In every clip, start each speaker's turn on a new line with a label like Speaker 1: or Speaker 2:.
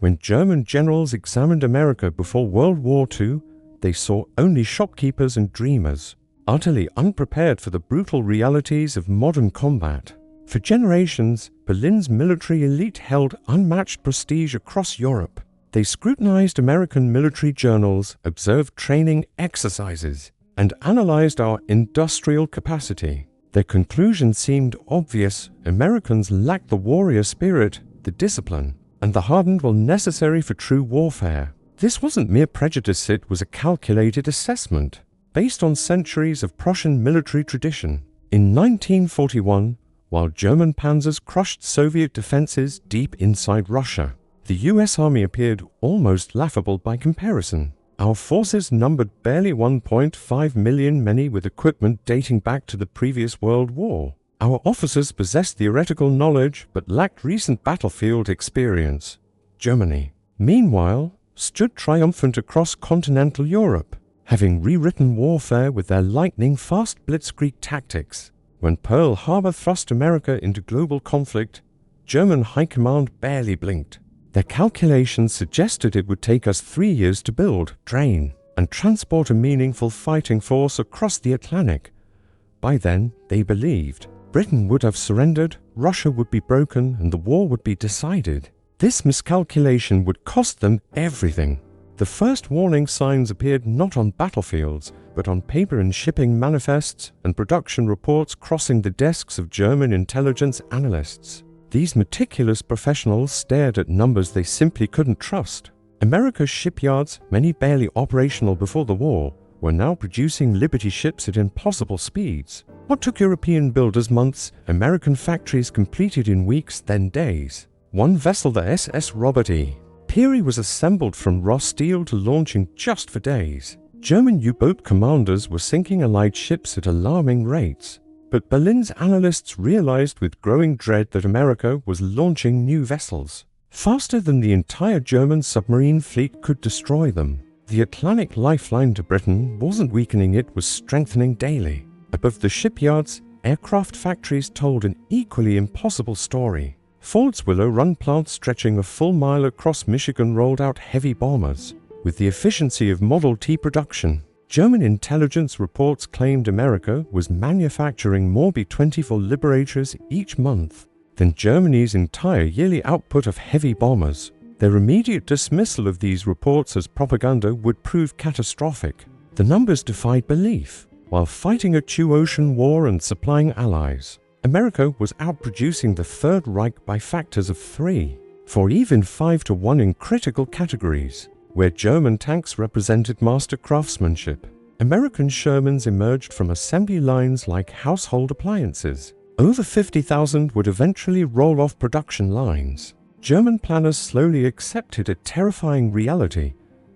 Speaker 1: When German generals examined America before World War II, they saw only shopkeepers and dreamers, utterly unprepared for the brutal realities of modern combat. For generations, Berlin's military elite held unmatched prestige across Europe. They scrutinized American military journals, observed training exercises, and analyzed our industrial capacity. Their conclusion seemed obvious: Americans lacked the warrior spirit, the discipline, and the hardened will necessary for true warfare. This wasn't mere prejudice, it was a calculated assessment, based on centuries of Prussian military tradition. In 1941, while German panzers crushed Soviet defenses deep inside Russia, the US Army appeared almost laughable by comparison. Our forces numbered barely 1.5 million, many with equipment dating back to the previous World War. Our officers possessed theoretical knowledge but lacked recent battlefield experience. Germany, meanwhile, stood triumphant across continental Europe, having rewritten warfare with their lightning-fast blitzkrieg tactics. When Pearl Harbor thrust America into global conflict, German high command barely blinked. Their calculations suggested it would take us 3 years to build, train, and transport a meaningful fighting force across the Atlantic. By then, they believed, Britain would have surrendered, Russia would be broken, and the war would be decided. This miscalculation would cost them everything. The first warning signs appeared not on battlefields, but on paper in shipping manifests and production reports crossing the desks of German intelligence analysts. These meticulous professionals stared at numbers they simply couldn't trust. America's shipyards, many barely operational before the war, were now producing Liberty ships at impossible speeds. What took European builders months, American factories completed in weeks, then days. One vessel, the SS Robert E. Peary, was assembled from raw steel to launching just for days. German U-boat commanders were sinking Allied ships at alarming rates. But Berlin's analysts realized with growing dread that America was launching new vessels, faster than the entire German submarine fleet could destroy them. The Atlantic lifeline to Britain wasn't weakening, it was strengthening daily. Above the shipyards, aircraft factories told an equally impossible story. Ford's Willow Run plant, stretching a full mile across Michigan, rolled out heavy bombers. With the efficiency of Model T production, German intelligence reports claimed America was manufacturing more B-24 Liberators each month than Germany's entire yearly output of heavy bombers. Their immediate dismissal of these reports as propaganda would prove catastrophic. The numbers defied belief. While fighting a two-ocean war and supplying allies, America was outproducing the Third Reich by factors of 3, 4, even 5 to 1 in critical categories. Where German tanks represented master craftsmanship, American Shermans emerged from assembly lines like household appliances. Over 50,000 would eventually roll off production lines. German planners slowly accepted a terrifying reality.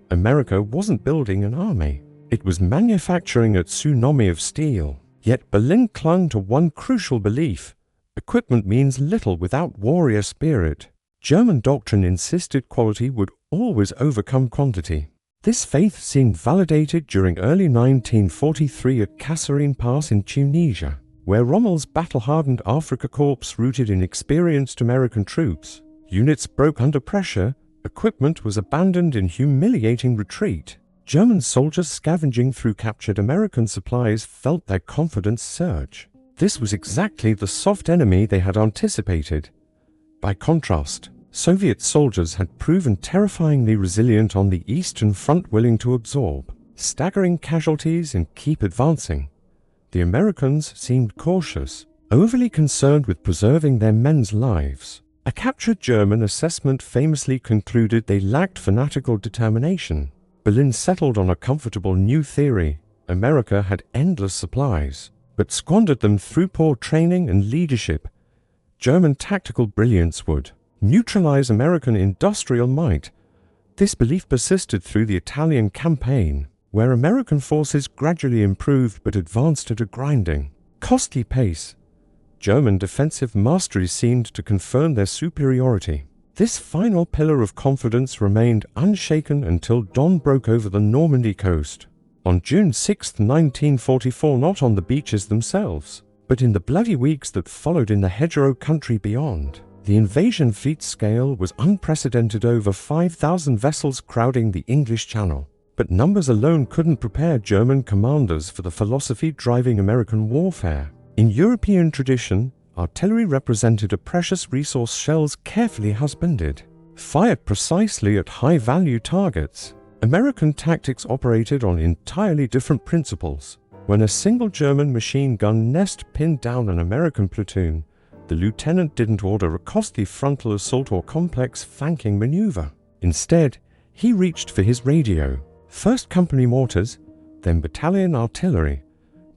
Speaker 1: America wasn't building an army. It was manufacturing a tsunami of steel. Yet Berlin clung to one crucial belief: equipment means little without warrior spirit. German doctrine insisted quality would always overcome quantity. This faith seemed validated during early 1943 at Kasserine Pass in Tunisia, where Rommel's battle-hardened Afrika Korps routed inexperienced American troops. Units broke under pressure, equipment was abandoned in humiliating retreat. German soldiers scavenging through captured American supplies felt their confidence surge. This was exactly the soft enemy they had anticipated. By contrast, Soviet soldiers had proven terrifyingly resilient on the Eastern Front, willing to absorb staggering casualties and keep advancing. The Americans seemed cautious, overly concerned with preserving their men's lives. A captured German assessment famously concluded they lacked fanatical determination. Berlin settled on a comfortable new theory: America had endless supplies, but squandered them through poor training and leadership. German tactical brilliance would neutralize American industrial might. This belief persisted through the Italian campaign, where American forces gradually improved but advanced at a grinding, costly pace. German defensive mastery seemed to confirm their superiority. This final pillar of confidence remained unshaken until dawn broke over the Normandy coast. On June 6, 1944, not on the beaches themselves, but in the bloody weeks that followed in the hedgerow country beyond, The invasion fleet scale was unprecedented, over 5,000 vessels crowding the English Channel. But numbers alone couldn't prepare German commanders for the philosophy driving American warfare. In European tradition, artillery represented a precious resource, shells carefully husbanded, fired precisely at high-value targets. American tactics operated on entirely different principles. When a single German machine gun nest pinned down an American platoon, the lieutenant didn't order a costly frontal assault or complex flanking maneuver. Instead, he reached for his radio. First company mortars, then battalion artillery,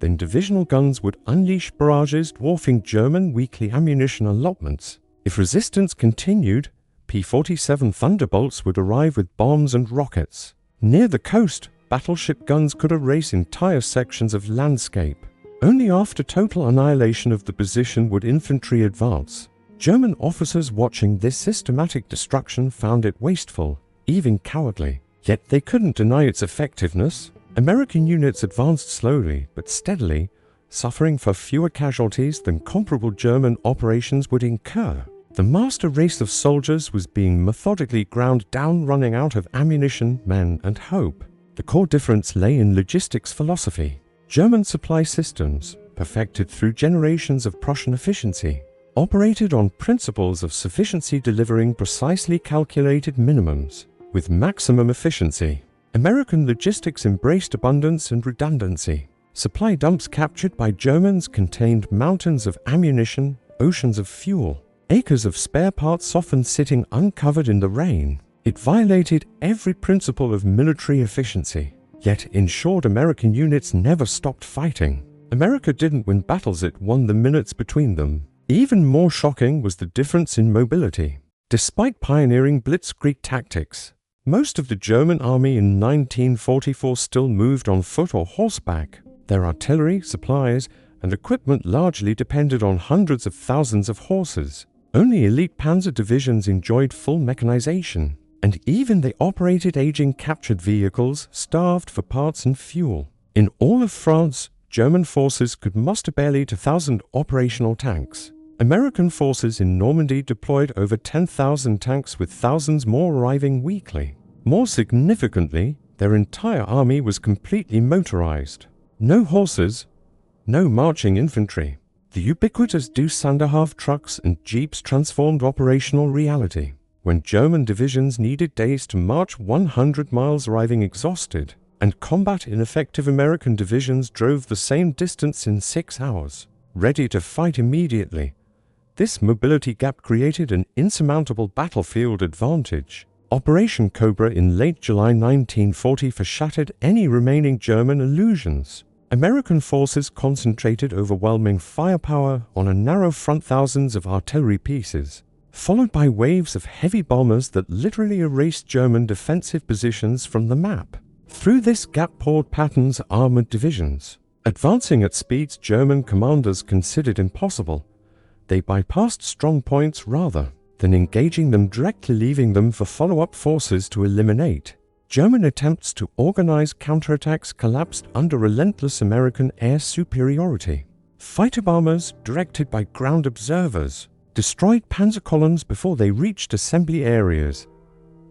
Speaker 1: then divisional guns would unleash barrages dwarfing German weekly ammunition allotments. If resistance continued, P-47 Thunderbolts would arrive with bombs and rockets. Near the coast, battleship guns could erase entire sections of landscape. Only after total annihilation of the position would infantry advance. German officers watching this systematic destruction found it wasteful, even cowardly. Yet they couldn't deny its effectiveness. American units advanced slowly but steadily, suffering for fewer casualties than comparable German operations would incur. The master race of soldiers was being methodically ground down, running out of ammunition, men, and hope. The core difference lay in logistics philosophy. German supply systems, perfected through generations of Prussian efficiency, operated on principles of sufficiency, delivering precisely calculated minimums with maximum efficiency. American logistics embraced abundance and redundancy. Supply dumps captured by Germans contained mountains of ammunition, oceans of fuel, acres of spare parts often sitting uncovered in the rain. It violated every principle of military efficiency, yet ensured American units never stopped fighting. America didn't win battles, it won the minutes between them. Even more shocking was the difference in mobility. Despite pioneering blitzkrieg tactics, most of the German army in 1944 still moved on foot or horseback. Their artillery, supplies, and equipment largely depended on hundreds of thousands of horses. Only elite panzer divisions enjoyed full mechanization, and even they operated aging captured vehicles, starved for parts and fuel. In all of France, German forces could muster barely 2,000 operational tanks. American forces in Normandy deployed over 10,000 tanks, with thousands more arriving weekly. More significantly, their entire army was completely motorized. No horses, no marching infantry. The ubiquitous Deuce-Sanderhalf trucks and jeeps transformed operational reality. When German divisions needed days to march 100 miles, arriving exhausted, and combat-ineffective American divisions drove the same distance in 6 hours, ready to fight immediately. This mobility gap created an insurmountable battlefield advantage. Operation Cobra in late July 1940 shattered any remaining German illusions. American forces concentrated overwhelming firepower on a narrow front, thousands of artillery pieces, followed by waves of heavy bombers that literally erased German defensive positions from the map. Through this gap poured Patton's armored divisions, advancing at speeds German commanders considered impossible. They bypassed strong points rather than engaging them directly, leaving them for follow-up forces to eliminate. German attempts to organize counterattacks collapsed under relentless American air superiority. Fighter bombers, directed by ground observers, destroyed panzer columns before they reached assembly areas.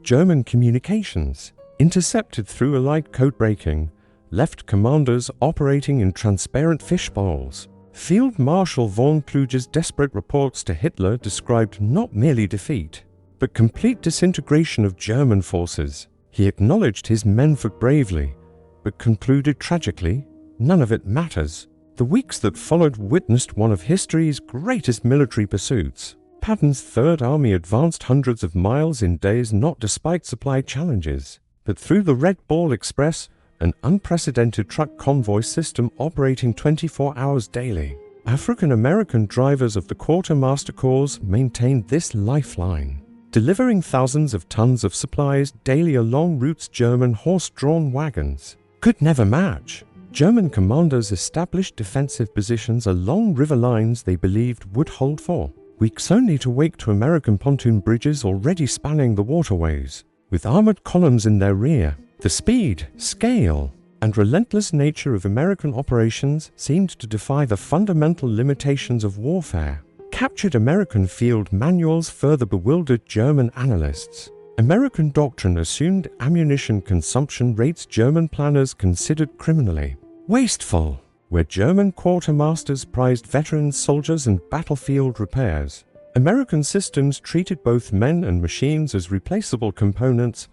Speaker 1: German communications, intercepted through Allied code-breaking, left commanders operating in transparent fishbowls. Field Marshal von Kluge's desperate reports to Hitler described not merely defeat, but complete disintegration of German forces. He acknowledged his men fought bravely, but concluded tragically, none of it matters. The weeks that followed witnessed one of history's greatest military pursuits. Patton's Third Army advanced hundreds of miles in days, not despite supply challenges, but through the Red Ball Express, an unprecedented truck convoy system operating 24 hours daily. African-American drivers of the Quartermaster Corps maintained this lifeline, delivering thousands of tons of supplies daily along routes German horse-drawn wagons could never match. German commanders established defensive positions along river lines they believed would hold for weeks, only to wake to American pontoon bridges already spanning the waterways, with armored columns in their rear. The speed, scale, and relentless nature of American operations seemed to defy the fundamental limitations of warfare. Captured American field manuals further bewildered German analysts. American doctrine assumed ammunition consumption rates German planners considered criminally wasteful, where German quartermasters prized veteran soldiers and battlefield repairs. American systems treated both men and machines as replaceable components.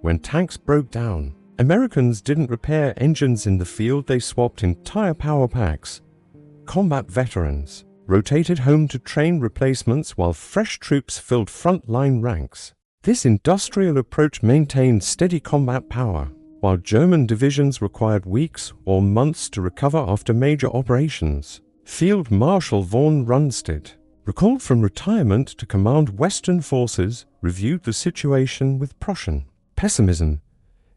Speaker 1: When tanks broke down, Americans didn't repair engines in the field, they swapped entire power packs. Combat veterans rotated home to train replacements while fresh troops filled front-line ranks. This industrial approach maintained steady combat power, while German divisions required weeks or months to recover after major operations. Field Marshal von Rundstedt, recalled from retirement to command Western forces, reviewed the situation with Prussian pessimism.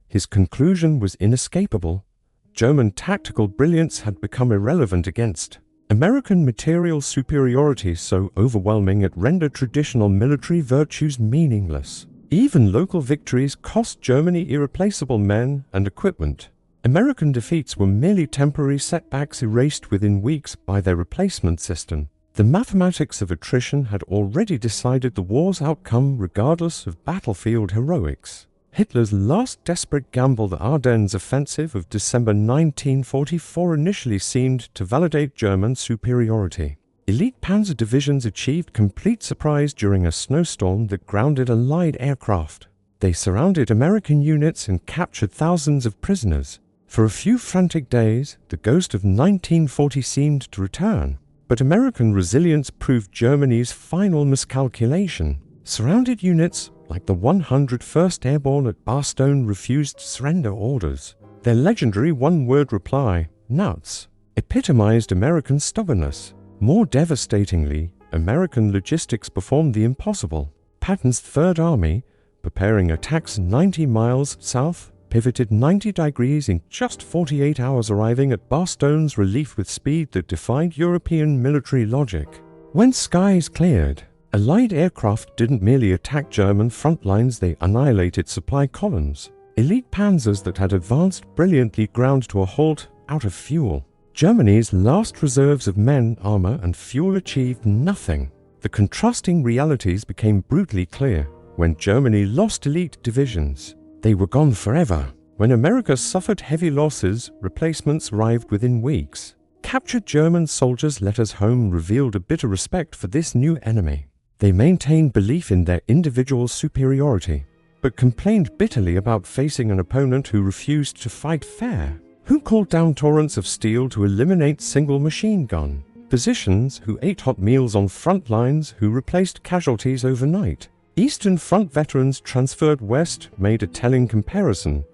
Speaker 1: His conclusion was inescapable. German tactical brilliance had become irrelevant against American material superiority so overwhelming it rendered traditional military virtues meaningless. Even local victories cost Germany irreplaceable men and equipment. American defeats were merely temporary setbacks erased within weeks by their replacement system. The mathematics of attrition had already decided the war's outcome regardless of battlefield heroics. Hitler's last desperate gamble, the Ardennes offensive of December 1944, initially seemed to validate German superiority. Elite panzer divisions achieved complete surprise during a snowstorm that grounded Allied aircraft. They surrounded American units and captured thousands of prisoners. For a few frantic days, the ghost of 1940 seemed to return. But American resilience proved Germany's final miscalculation. Surrounded units like the 101st Airborne at Bastogne refused to surrender orders. Their legendary one-word reply, "nuts," epitomized American stubbornness. More devastatingly, American logistics performed the impossible. Patton's Third Army, preparing attacks 90 miles south, pivoted 90 degrees in just 48 hours, arriving at Bastogne's relief with speed that defied European military logic. When skies cleared, Allied aircraft didn't merely attack German front lines, they annihilated supply columns. Elite panzers that had advanced brilliantly ground to a halt out of fuel. Germany's last reserves of men, armor, and fuel achieved nothing. The contrasting realities became brutally clear. When Germany lost elite divisions, they were gone forever. When America suffered heavy losses, replacements arrived within weeks. Captured German soldiers' letters home revealed a bitter respect for this new enemy. They maintained belief in their individual superiority, but complained bitterly about facing an opponent who refused to fight fair, who called down torrents of steel to eliminate single machine gun positions, who ate hot meals on front lines, who replaced casualties overnight. Eastern Front veterans transferred west made a telling comparison.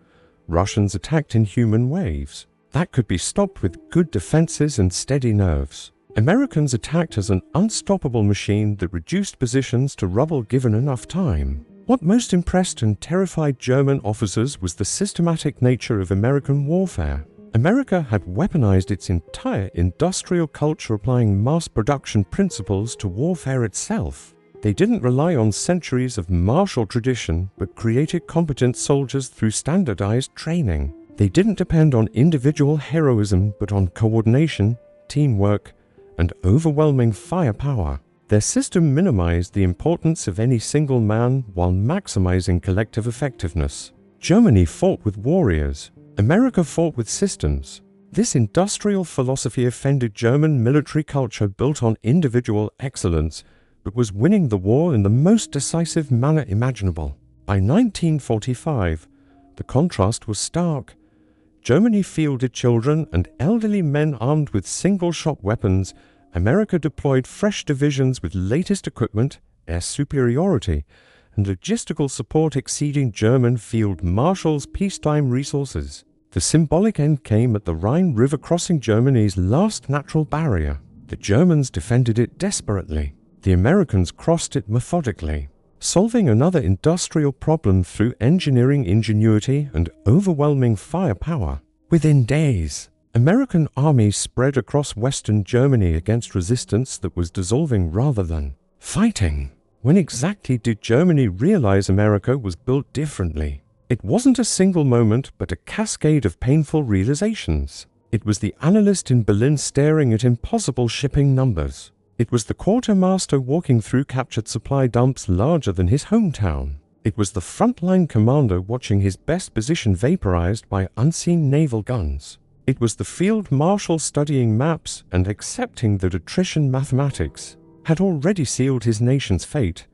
Speaker 1: Russians attacked in human waves. That could be stopped with good defenses and steady nerves. Americans attacked as an unstoppable machine that reduced positions to rubble given enough time. What most impressed and terrified German officers was the systematic nature of American warfare. America had weaponized its entire industrial culture, applying mass production principles to warfare itself. They didn't rely on centuries of martial tradition, but created competent soldiers through standardized training. They didn't depend on individual heroism, but on coordination, teamwork, and overwhelming firepower. Their system minimized the importance of any single man while maximizing collective effectiveness. Germany fought with warriors. America fought with systems. This industrial philosophy offended German military culture built on individual excellence, but was winning the war in the most decisive manner imaginable. By 1945, the contrast was stark. Germany fielded children and elderly men armed with single-shot weapons. America deployed fresh divisions with latest equipment, air superiority, and logistical support exceeding German field marshals' peacetime resources. The symbolic end came at the Rhine River, crossing Germany's last natural barrier. The Germans defended it desperately. The Americans crossed it methodically, solving another industrial problem through engineering ingenuity and overwhelming firepower. Within days, American armies spread across Western Germany against resistance that was dissolving rather than fighting. When exactly did Germany realize America was built differently? It wasn't a single moment, but a cascade of painful realizations. It was the analyst in Berlin staring at impossible shipping numbers. It was the quartermaster walking through captured supply dumps larger than his hometown. It was the frontline commander watching his best position vaporized by unseen naval guns. It was the field marshal studying maps and accepting that attrition mathematics had already sealed his nation's fate.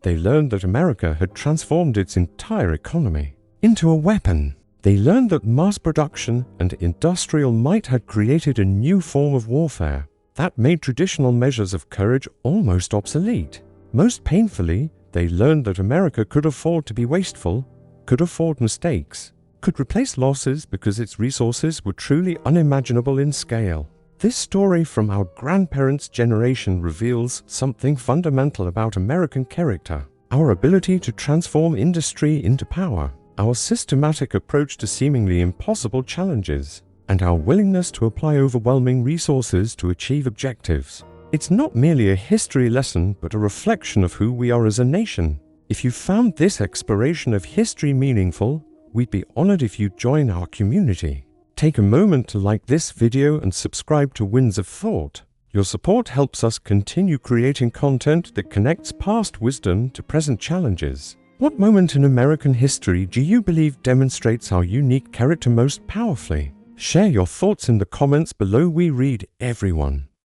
Speaker 1: They learned that America had transformed its entire economy into a weapon. They learned that mass production and industrial might had created a new form of warfare that made traditional measures of courage almost obsolete. Most painfully, they learned that America could afford to be wasteful, could afford mistakes, could replace losses because its resources were truly unimaginable in scale. This story from our grandparents' generation reveals something fundamental about American character: our ability to transform industry into power, our systematic approach to seemingly impossible challenges, and our willingness to apply overwhelming resources to achieve objectives. It's not merely a history lesson, but a reflection of who we are as a nation. If you found this exploration of history meaningful, we'd be honored if you'd join our community. Take a moment to like this video and subscribe to Winds of Thought. Your support helps us continue creating content that connects past wisdom to present challenges. What moment in American history do you believe demonstrates our unique character most powerfully? Share your thoughts in the comments below. We read everyone.